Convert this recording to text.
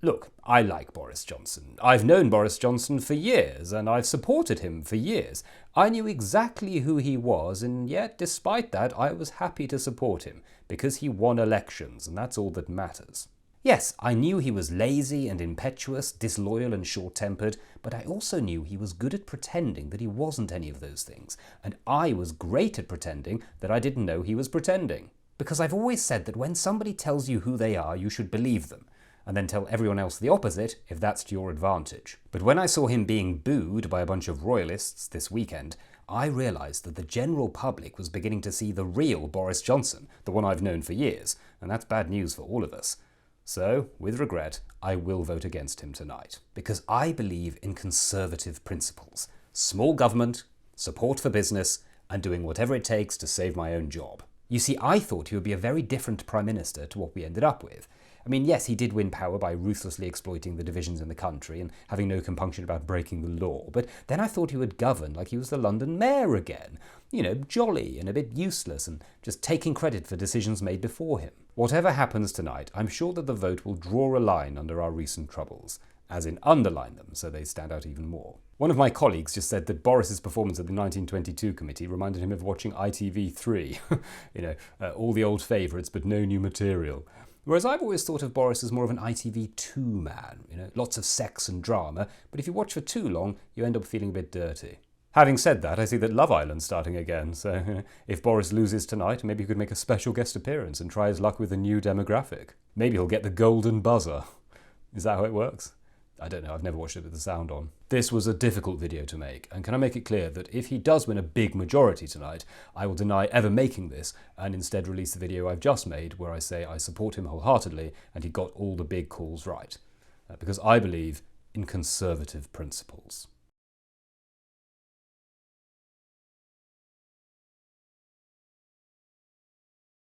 Look, I like Boris Johnson. I've known Boris Johnson for years, and I've supported him for years. I knew exactly who he was, and yet, despite that, I was happy to support him, because he won elections, and that's all that matters. Yes, I knew he was lazy and impetuous, disloyal and short-tempered, but I also knew he was good at pretending that he wasn't any of those things, and I was great at pretending that I didn't know he was pretending. Because I've always said that when somebody tells you who they are, you should believe them, and then tell everyone else the opposite if that's to your advantage. But when I saw him being booed by a bunch of royalists this weekend, I realised that the general public was beginning to see the real Boris Johnson, the one I've known for years, and that's bad news for all of us. So, with regret, I will vote against him tonight, because I believe in conservative principles. Small government, support for business, and doing whatever it takes to save my own job. You see, I thought he would be a very different Prime Minister to what we ended up with. I mean, yes, he did win power by ruthlessly exploiting the divisions in the country and having no compunction about breaking the law, but then I thought he would govern like he was the London mayor again. You know, jolly and a bit useless and just taking credit for decisions made before him. Whatever happens tonight, I'm sure that the vote will draw a line under our recent troubles, as in underline them so they stand out even more. One of my colleagues just said that Boris's performance at the 1922 committee reminded him of watching ITV3. All the old favourites but no new material. Whereas I've always thought of Boris as more of an ITV2 man, lots of sex and drama, but if you watch for too long, you end up feeling a bit dirty. Having said that, I see that Love Island's starting again, so if Boris loses tonight, maybe he could make a special guest appearance and try his luck with a new demographic. Maybe he'll get the golden buzzer. Is that how it works? I don't know, I've never watched it with the sound on. This was a difficult video to make, and can I make it clear that if he does win a big majority tonight, I will deny ever making this and instead release the video I've just made where I say I support him wholeheartedly and he got all the big calls right. Because I believe in conservative principles.